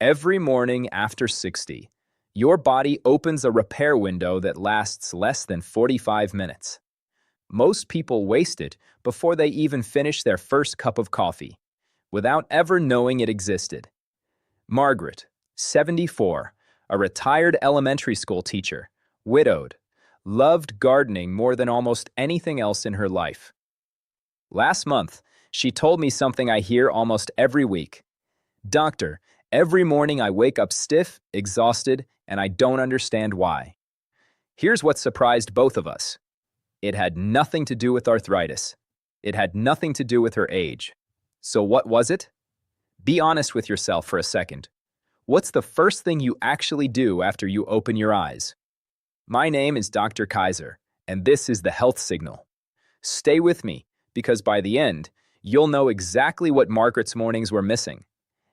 Every morning after 60, your body opens a repair window that lasts less than 45 minutes. Most people waste it before they even finish their first cup of coffee, without ever knowing it existed. Margaret, 74, a retired elementary school teacher, widowed, loved gardening more than almost anything else in her life. Last month, she told me something I hear almost every week. Doctor, every morning I wake up stiff, exhausted, and I don't understand why. Here's what surprised both of us. It had nothing to do with arthritis. It had nothing to do with her age. So what was it? Be honest with yourself for a second. What's the first thing you actually do after you open your eyes? My name is Dr. Kaiser, and this is the Health Signal. Stay with me, because by the end, you'll know exactly what Margaret's mornings were missing,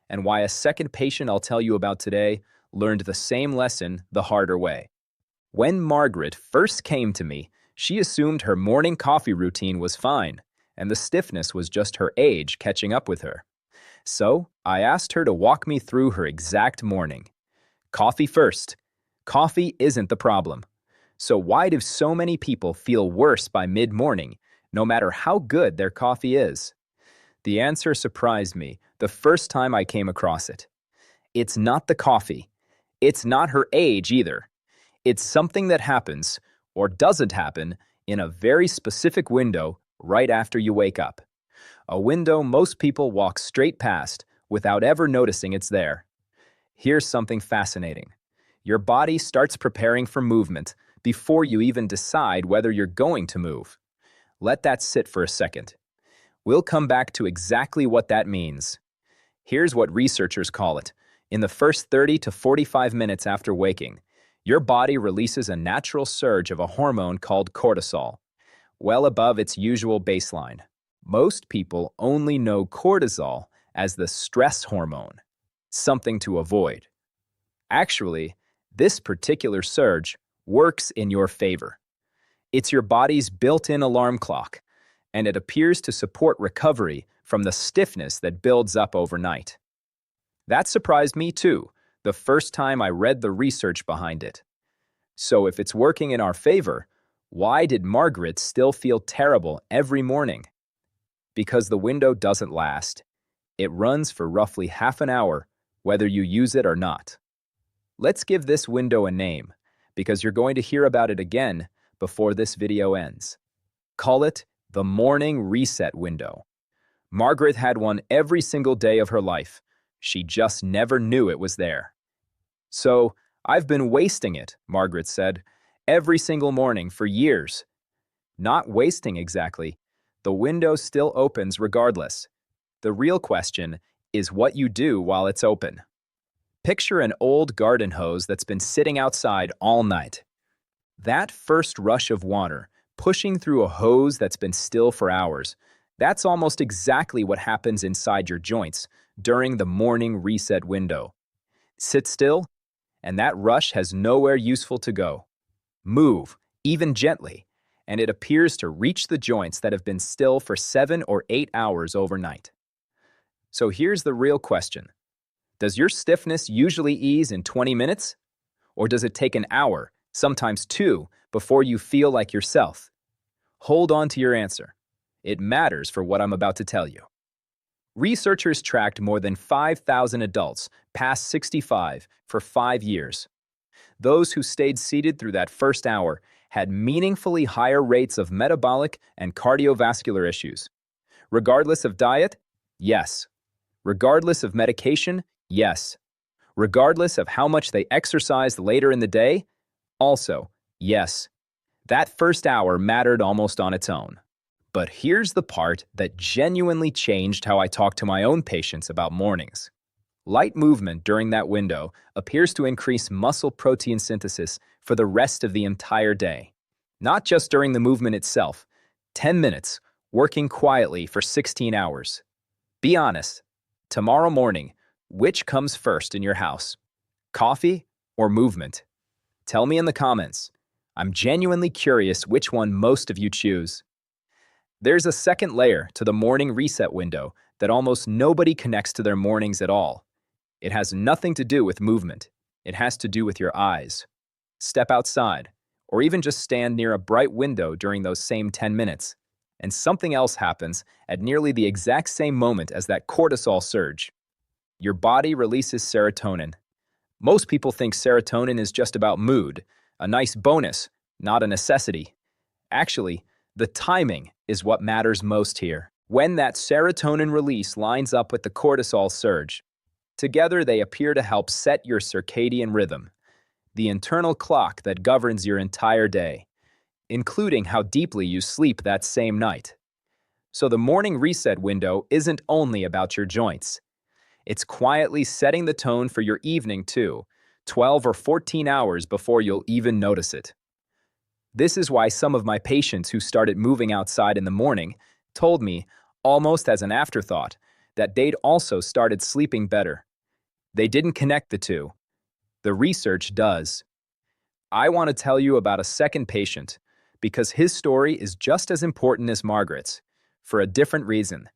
and why a second patient I'll tell you about today learned the same lesson the harder way. When Margaret first came to me, she assumed her morning coffee routine was fine, and the stiffness was just her age catching up with her. So, I asked her to walk me through her exact morning. Coffee first. Coffee isn't the problem. So why do so many people feel worse by mid-morning, no matter how good their coffee is? The answer surprised me the first time I came across it. It's not the coffee. It's not her age either. It's something that happens, or doesn't happen, in a very specific window right after you wake up. A window most people walk straight past without ever noticing it's there. Here's something fascinating. Your body starts preparing for movement before you even decide whether you're going to move. Let that sit for a second. We'll come back to exactly what that means. Here's what researchers call it. In the first 30 to 45 minutes after waking, your body releases a natural surge of a hormone called cortisol, well above its usual baseline. Most people only know cortisol as the stress hormone, something to avoid. Actually, this particular surge works in your favor. It's your body's built-in alarm clock, and it appears to support recovery from the stiffness that builds up overnight. That surprised me too, the first time I read the research behind it. So if it's working in our favor, why did Margaret still feel terrible every morning? Because the window doesn't last. It runs for roughly half an hour, whether you use it or not. Let's give this window a name, because you're going to hear about it again before this video ends. Call it the morning reset window. Margaret had one every single day of her life. She just never knew it was there. So, I've been wasting it, Margaret said, every single morning for years. Not wasting exactly. The window still opens regardless. The real question is what you do while it's open. Picture an old garden hose that's been sitting outside all night. That first rush of water, pushing through a hose that's been still for hours, that's almost exactly what happens inside your joints during the morning reset window. Sit still, and that rush has nowhere useful to go. Move, even gently, and it appears to reach the joints that have been still for 7 or 8 hours overnight. So here's the real question. Does your stiffness usually ease in 20 minutes? Or does it take an hour, sometimes 2, before you feel like yourself? Hold on to your answer. It matters for what I'm about to tell you. Researchers tracked more than 5,000 adults past 65 for 5 years. Those who stayed seated through that first hour had meaningfully higher rates of metabolic and cardiovascular issues. Regardless of diet? Yes. Regardless of medication? Yes. Regardless of how much they exercised later in the day? Also, yes. That first hour mattered almost on its own. But here's the part that genuinely changed how I talk to my own patients about mornings. Light movement during that window appears to increase muscle protein synthesis for the rest of the entire day. Not just during the movement itself. 10 minutes, working quietly for 16 hours. Be honest. Tomorrow morning, which comes first in your house? Coffee or movement? Tell me in the comments. I'm genuinely curious which one most of you choose. There's a second layer to the morning reset window that almost nobody connects to their mornings at all. It has nothing to do with movement. It has to do with your eyes. Step outside, or even just stand near a bright window during those same 10 minutes, and something else happens at nearly the exact same moment as that cortisol surge. Your body releases serotonin. Most people think serotonin is just about mood, a nice bonus, not a necessity. Actually, the timing is what matters most here. When that serotonin release lines up with the cortisol surge, together they appear to help set your circadian rhythm, the internal clock that governs your entire day, including how deeply you sleep that same night. So the morning reset window isn't only about your joints. It's quietly setting the tone for your evening too, 12 or 14 hours before you'll even notice it. This is why some of my patients who started moving outside in the morning told me, almost as an afterthought, that they'd also started sleeping better. They didn't connect the two. The research does. I want to tell you about a second patient because his story is just as important as Margaret's, for a different reason.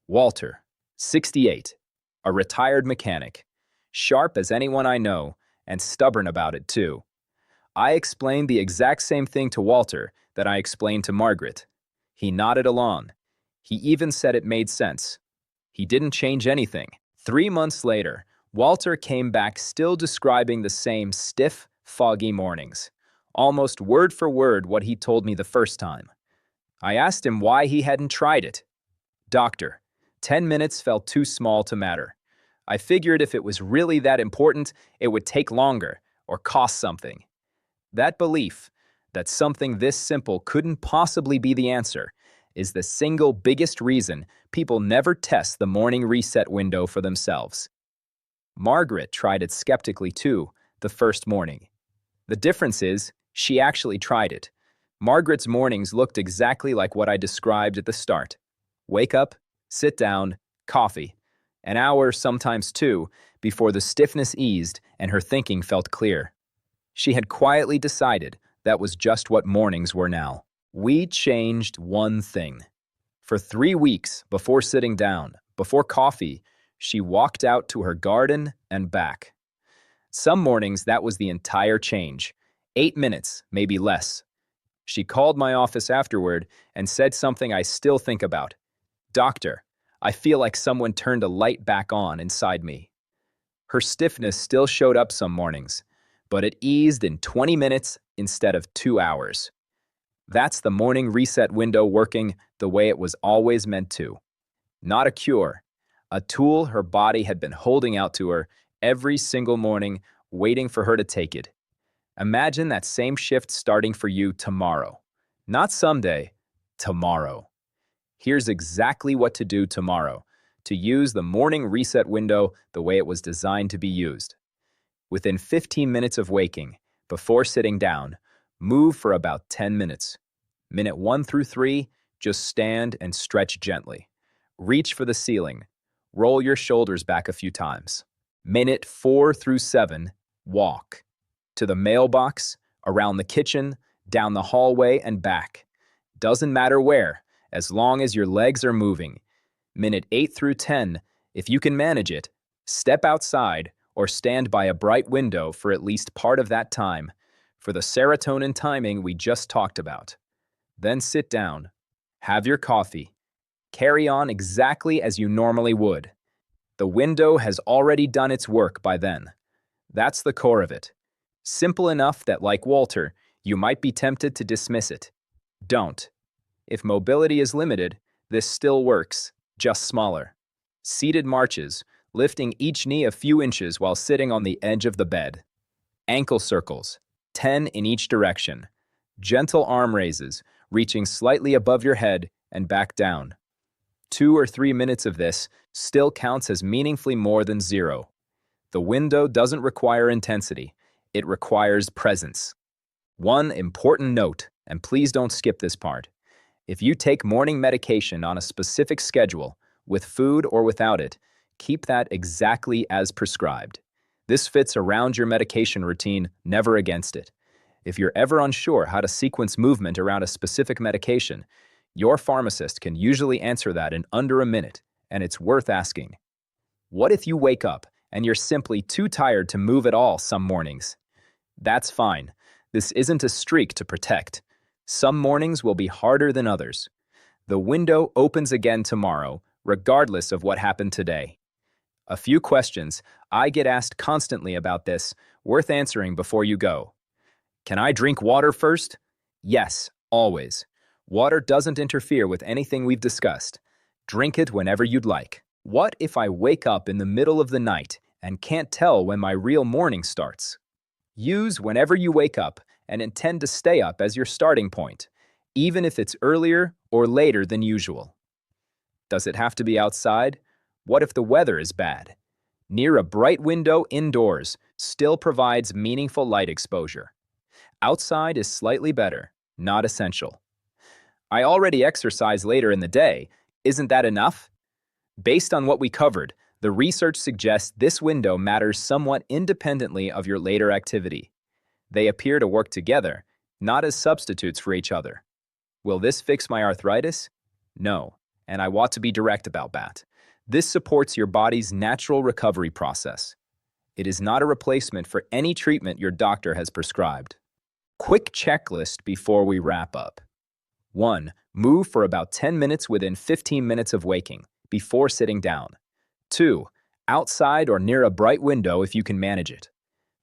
Walter, 68, a retired mechanic, sharp as anyone I know, and stubborn about it too. I explained the exact same thing to Walter that I explained to Margaret. He nodded along. He even said it made sense. He didn't change anything. 3 months later, Walter came back still describing the same stiff, foggy mornings, almost word for word what he told me the first time. I asked him why he hadn't tried it. Doctor, 10 minutes felt too small to matter. I figured if it was really that important, it would take longer or cost something. That belief that something this simple couldn't possibly be the answer is the single biggest reason people never test the morning reset window for themselves. Margaret tried it skeptically too, the first morning. The difference is, she actually tried it. Margaret's mornings looked exactly like what I described at the start. Wake up, sit down, coffee. An hour, sometimes two, before the stiffness eased and her thinking felt clear. She had quietly decided that was just what mornings were now. We changed one thing. For 3 weeks, before sitting down, before coffee, she walked out to her garden and back. Some mornings, that was the entire change. 8 minutes, maybe less. She called my office afterward and said something I still think about. Doctor, I feel like someone turned a light back on inside me. Her stiffness still showed up some mornings, but it eased in 20 minutes instead of 2 hours. That's the morning reset window working the way it was always meant to. Not a cure, a tool her body had been holding out to her every single morning, waiting for her to take it. Imagine that same shift starting for you tomorrow. Not someday, tomorrow. Here's exactly what to do tomorrow to use the morning reset window the way it was designed to be used. Within 15 minutes of waking, before sitting down, move for about 10 minutes. Minute 1 through 3, just stand and stretch gently. Reach for the ceiling. Roll your shoulders back a few times. Minute 4 through 7, walk. To the mailbox, around the kitchen, down the hallway, and back. Doesn't matter where, as long as your legs are moving. Minute 8 through 10, if you can manage it, step outside or stand by a bright window for at least part of that time, for the serotonin timing we just talked about. Then sit down. Have your coffee. Carry on exactly as you normally would. The window has already done its work by then. That's the core of it. Simple enough that, like Walter, you might be tempted to dismiss it. Don't. If mobility is limited, this still works, just smaller. Seated marches, lifting each knee a few inches while sitting on the edge of the bed. Ankle circles, 10 in each direction. Gentle arm raises, reaching slightly above your head and back down. 2 or 3 minutes of this still counts as meaningfully more than 0. The window doesn't require intensity. It requires presence. One important note, and please don't skip this part. If you take morning medication on a specific schedule, with food or without it, keep that exactly as prescribed. This fits around your medication routine, never against it. If you're ever unsure how to sequence movement around a specific medication, your pharmacist can usually answer that in under a minute, and it's worth asking. What if you wake up and you're simply too tired to move at all some mornings. That's fine. This isn't a streak to protect. Some mornings will be harder than others. The window opens again tomorrow, regardless of what happened today. A few questions I get asked constantly about this, worth answering before you go. Can I drink water first? Yes, always. Water doesn't interfere with anything we've discussed. Drink it whenever you'd like. What if I wake up in the middle of the night and can't tell when my real morning starts? Use whenever you wake up and intend to stay up as your starting point, even if it's earlier or later than usual. Does it have to be outside? What if the weather is bad? Near a bright window indoors still provides meaningful light exposure. Outside is slightly better, not essential. I already exercise later in the day. Isn't that enough? Based on what we covered, the research suggests this window matters somewhat independently of your later activity. They appear to work together, not as substitutes for each other. Will this fix my arthritis? No, and I want to be direct about that. This supports your body's natural recovery process. It is not a replacement for any treatment your doctor has prescribed. Quick checklist before we wrap up. 1. Move for about 10 minutes within 15 minutes of waking, before sitting down. 2. Outside or near a bright window if you can manage it.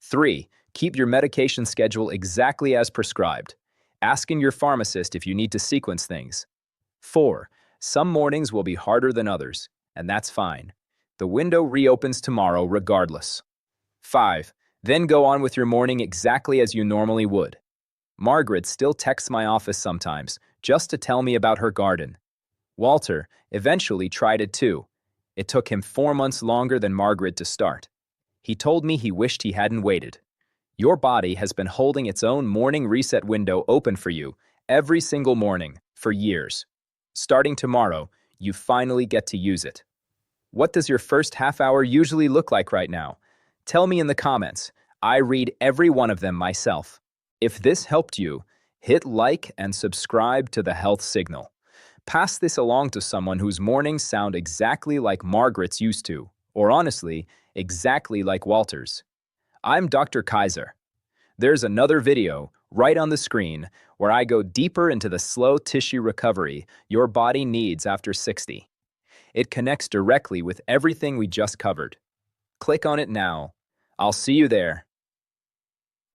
3. Keep your medication schedule exactly as prescribed, asking your pharmacist if you need to sequence things. 4. Some mornings will be harder than others, and that's fine. The window reopens tomorrow regardless. 5. Then go on with your morning exactly as you normally would. Margaret still texts my office sometimes, just to tell me about her garden. Walter eventually tried it too. It took him 4 months longer than Margaret to start. He told me he wished he hadn't waited. Your body has been holding its own morning reset window open for you every single morning for years. Starting tomorrow, you finally get to use it. What does your first half hour usually look like right now? Tell me in the comments. I read every one of them myself. If this helped you, hit like and subscribe to The Health Signal. Pass this along to someone whose mornings sound exactly like Margaret's used to, or honestly, exactly like Walter's. I'm Dr. Kaiser. There's another video right on the screen where I go deeper into the slow tissue recovery your body needs after 60. It connects directly with everything we just covered. Click on it now. I'll see you there.